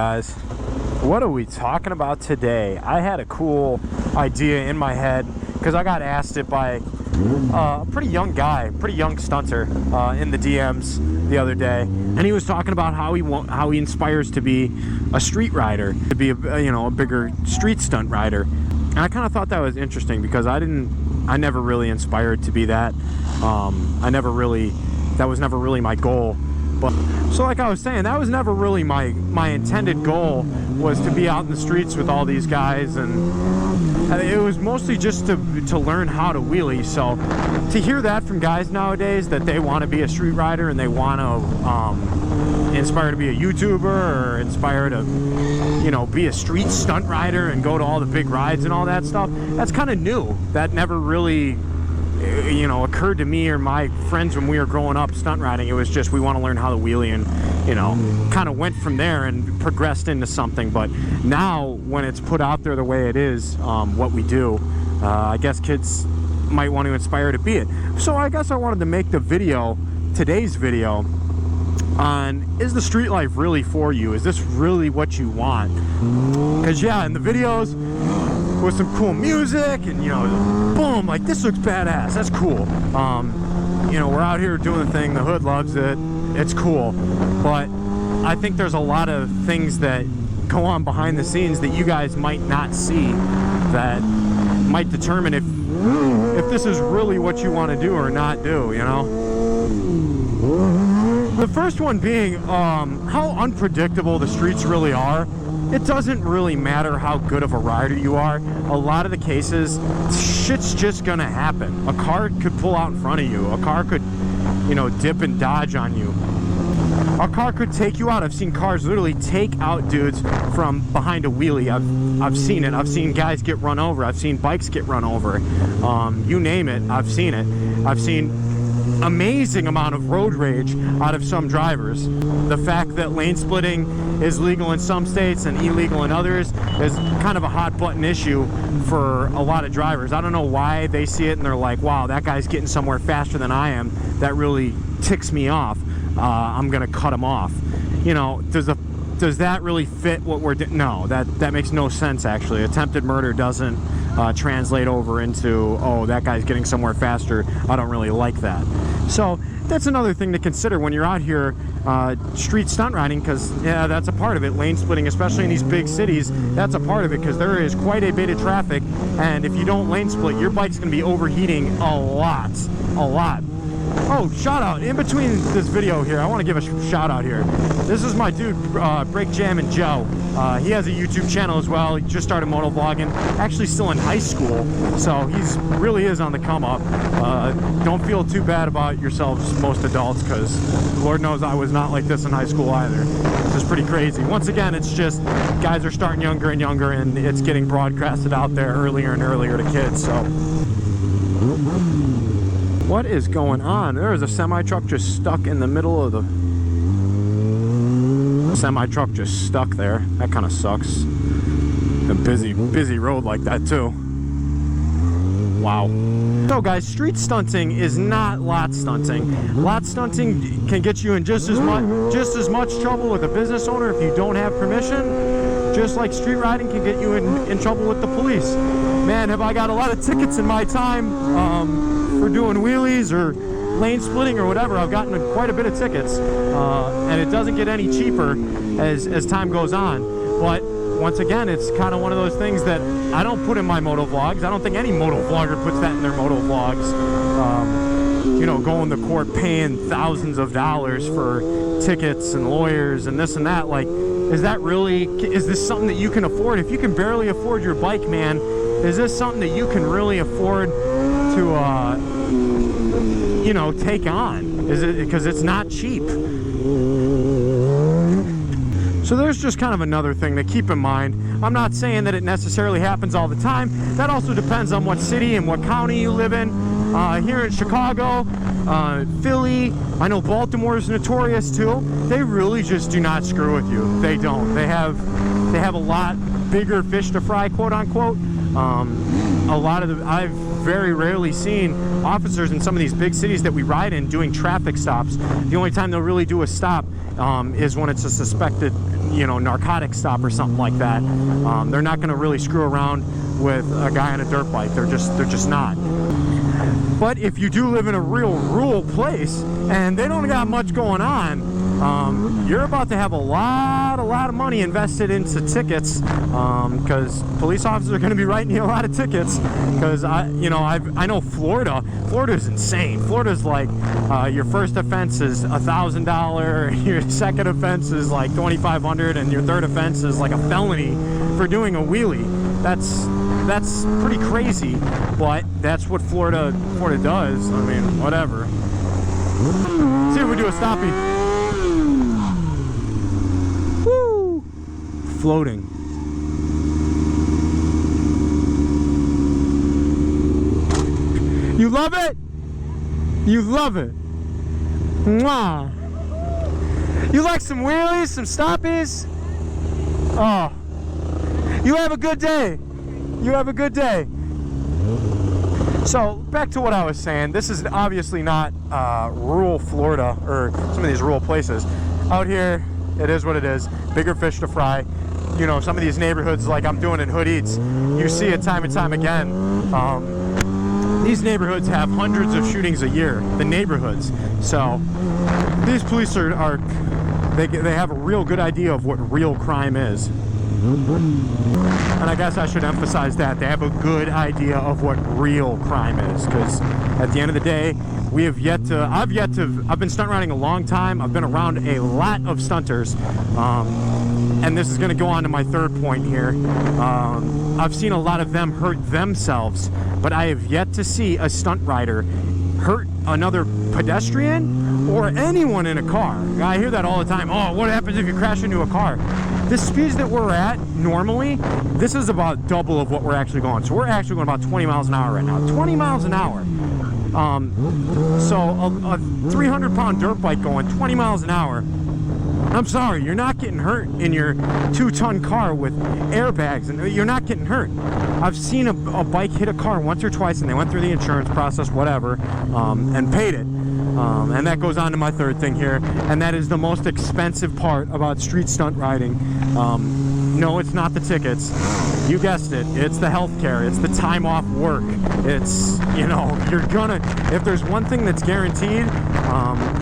guys, what are we talking about today? I had a cool idea in my head because I got asked it by a pretty young guy, pretty young stunter in the DMs the other day, and he was talking about how he inspires to be a street rider, to be a bigger street stunt rider. And I kind of thought that was interesting because I never really inspired to be that. That was never really my goal. But so like I was saying, that was never really my intended goal, was to be out in the streets with all these guys, and it was mostly just to learn how to wheelie. So to hear that from guys nowadays, that they want to be a street rider and they want to inspire to be a YouTuber or inspire to be a street stunt rider and go to all the big rides and all that stuff, that's kind of new. That never really occurred to me or my friends when we were growing up stunt riding. It was just, we want to learn how to wheelie, and kind of went from there and progressed into something. But now when it's put out there the way it is, what we do, I guess kids might want to inspire to be it. So I guess I wanted to make today's video on, is the street life really for you? Is this really what you want? Because yeah, in the videos with some cool music and boom, like, this looks badass, that's cool. We're out here doing the thing, the hood loves it, it's cool. But I think there's a lot of things that go on behind the scenes that you guys might not see, that might determine if this is really what you want to do or not do. The first one being how unpredictable the streets really are. It doesn't really matter how good of a rider you are. A lot of the cases, shit's just gonna happen. A car could pull out in front of you. A car could, dip and dodge on you. A car could take you out. I've seen cars literally take out dudes from behind a wheelie. I've seen it. I've seen guys get run over. I've seen bikes get run over. You name it, I've seen it. I've seen amazing amount of road rage out of some drivers. The fact that lane splitting is legal in some states and illegal in others is kind of a hot button issue for a lot of drivers. I don't know why they see it and they're like, wow, that guy's getting somewhere faster than I am. That really ticks me off. I'm gonna cut him off. Does that really fit what we're doing? No, that makes no sense, actually. Attempted murder doesn't translate over into, oh, that guy's getting somewhere faster, I don't really like that. So that's another thing to consider when you're out here street stunt riding, because yeah, that's a part of it. Lane splitting, especially in these big cities, that's a part of it, because there is quite a bit of traffic, and if you don't lane split, your bike's going to be overheating a lot. Oh, shout out in between this video here, I want to give a shout out here. This is my dude, Break Jammin' Joe. He has a YouTube channel as well. He just started motovlogging, actually still in high school, so he's really is on the come up. Don't feel too bad about yourselves, most adults, because Lord knows I was not like this in high school either. It's just pretty crazy. Once again, it's just guys are starting younger and younger, and it's getting broadcasted out there earlier and earlier to kids. So what is going on? There is a semi-truck just stuck in the middle of the... Semi-truck just stuck there. That kind of sucks. A busy road like that too. Wow. So guys, street stunting is not lot stunting. Lot stunting can get you in just as much trouble with a business owner if you don't have permission, just like street riding can get you in trouble with the police. Man, have I got a lot of tickets in my time for doing wheelies or lane splitting or whatever. I've gotten quite a bit of tickets, and it doesn't get any cheaper as time goes on. But once again, it's kind of one of those things that I don't put in my moto vlogs. I don't think any moto vlogger puts that in their moto vlogs. Going to court, paying thousands of dollars for tickets and lawyers and this and that. Like, is this something that you can afford? If you can barely afford your bike, man, is this something that you can really afford to take on? Is it because it's not cheap? So there's just kind of another thing to keep in mind. I'm not saying that it necessarily happens all the time. That also depends on what city and what county you live in. Here in Chicago, Philly, I know Baltimore is notorious too. They really just do not screw with you. They don't. They have a lot bigger fish to fry, quote unquote. I've very rarely seen officers in some of these big cities that we ride in doing traffic stops. The only time they'll really do a stop is when it's a suspected, narcotic stop or something like that. They're not going to really screw around with a guy on a dirt bike. They're just not. But if you do live in a real rural place and they don't got much going on, you're about to have a lot of money invested into tickets, because police officers are going to be writing you a lot of tickets. Because I know Florida is insane. Florida's like, your first offense is $1,000, your second offense is like $2,500, and your third offense is like a felony for doing a wheelie. That's pretty crazy, but that's what Florida does. I mean, whatever. See if we do a stoppie. Woo! Floating. You love it? You love it. Mwah. You like some wheelies, some stoppies? Oh. You have a good day. You have a good day. So, back to what I was saying. This is obviously not rural Florida or some of these rural places. Out here, it is what it is. Bigger fish to fry. Some of these neighborhoods, like I'm doing in Hood Eats, you see it time and time again. These neighborhoods have hundreds of shootings a year. The neighborhoods. So, these police they have a real good idea of what real crime is. And I guess I should emphasize that they have a good idea of what real crime is, because at the end of the day, I've been stunt riding a long time. I've been around a lot of stunters, and this is going to go on to my third point here. I've seen a lot of them hurt themselves, but I have yet to see a stunt rider hurt another pedestrian or anyone in a car. I hear that all the time. Oh, what happens if you crash into a car? The speeds that we're at normally, this is about double of what we're actually going. So we're actually going about 20 miles an hour right now. 20 miles an hour. So a 300-pound dirt bike going 20 miles an hour, I'm sorry, you're not getting hurt in your 2-ton car with airbags, and you're not getting hurt. I've seen a bike hit a car once or twice, and they went through the insurance process, whatever, and paid it. And that goes on to my third thing here, and that is the most expensive part about street stunt riding. No, it's not the tickets. You guessed it. It's the health care. It's the time off work. It's, if there's one thing that's guaranteed,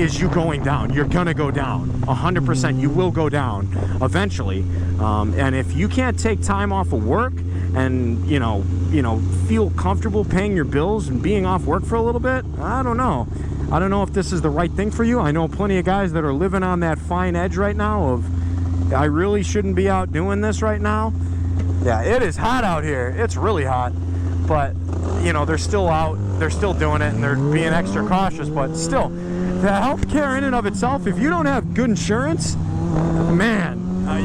is you going down. You're gonna go down. 100%. You will go down eventually. And if you can't take time off of work and, feel comfortable paying your bills and being off work for a little bit, I don't know. I don't know if this is the right thing for you. I know plenty of guys that are living on that fine edge right now of, I really shouldn't be out doing this right now. Yeah, it is hot out here. It's really hot. But, they're still out. They're still doing it, and they're being extra cautious. But still, the healthcare in and of itself, if you don't have good insurance, man,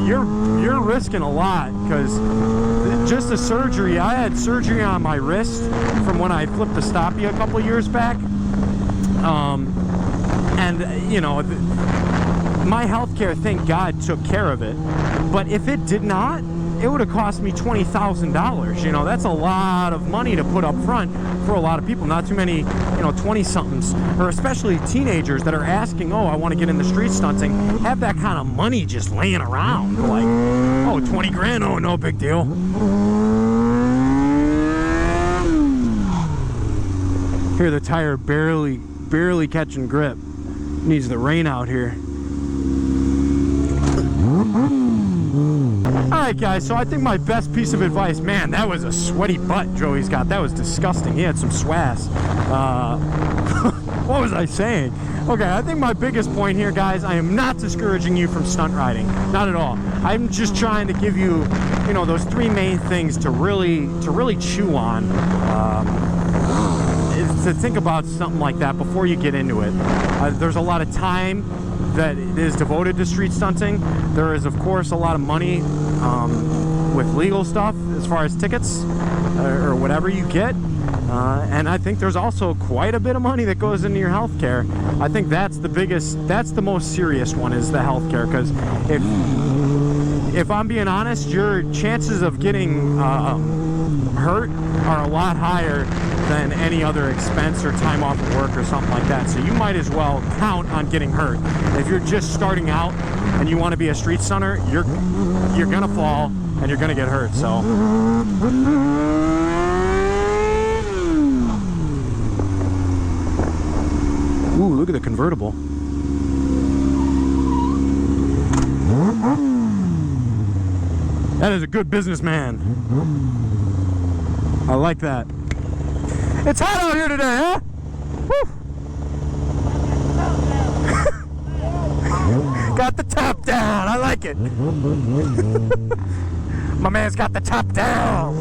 you're risking a lot. Because just the surgery, I had surgery on my wrist from when I flipped the stoppie a couple years back. My healthcare, thank God, took care of it. But if it did not, it would have cost me $20,000. That's a lot of money to put up front for a lot of people. Not too many, 20-somethings, or especially teenagers that are asking, oh, I want to get into street stunting, have that kind of money just laying around. Like, oh, 20 grand, oh, no big deal. Here, the tire barely catching grip. Needs the rain out here. Alright guys, so I think my best piece of advice, man, that was a sweaty butt Joey's got. That was disgusting. He had some swass. What was I saying? Okay, I think my biggest point here, guys, I am not discouraging you from stunt riding. Not at all. I'm just trying to give you, those three main things to really chew on. To think about something like that before you get into it. There's a lot of time that is devoted to street stunting. There is, of course, a lot of money with legal stuff as far as tickets or whatever you get. And I think there's also quite a bit of money that goes into your health care. I think that's the most serious one, is the health care, because if I'm being honest, your chances of getting hurt are a lot higher than any other expense or time off of work or something like that. So you might as well count on getting hurt. If you're just starting out and you want to be a street stunner, you're gonna fall and you're gonna get hurt. So ooh, look at the convertible. That is a good businessman. I like that. It's hot out here today, huh? Woo. Got the top down. I like it. My man's got the top down.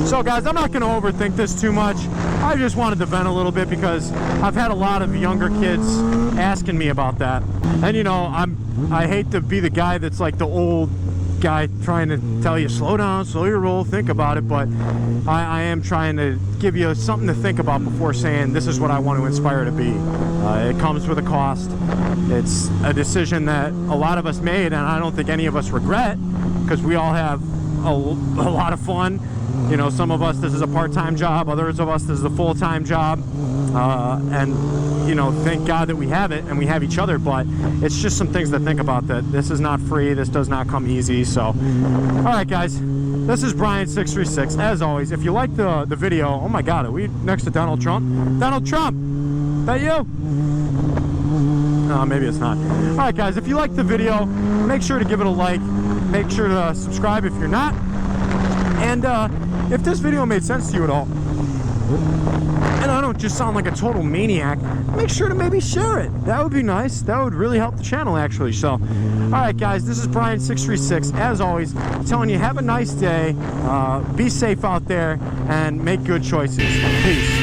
So guys, I'm not going to overthink this too much. I just wanted to vent a little bit because I've had a lot of younger kids asking me about that. And you know, I hate to be the guy that's like the old guy trying to tell you slow down, slow your roll, think about it, but I am trying to give you something to think about before saying this is what I want to inspire to be. It comes with a cost. It's a decision that a lot of us made, and I don't think any of us regret, because we all have a lot of fun. You know, some of us this is a part-time job, others of us this is a full-time job, and you know, thank God that we have it and we have each other. But it's just some things to think about, that this is not free, this does not come easy. So all right guys, this is Brian636. As always, if you like the video, oh my God, are we next to Donald Trump? Donald Trump, that you? Maybe it's not. All right guys, if you like the video, make sure to give it a like, make sure to subscribe if you're not, and if this video made sense to you at all, and I don't just sound like a total maniac, make sure to maybe share it. That would be nice. That would really help the channel, actually. So, all right, guys, this is Brian636. As always, telling you, have a nice day, be safe out there, and make good choices. Peace.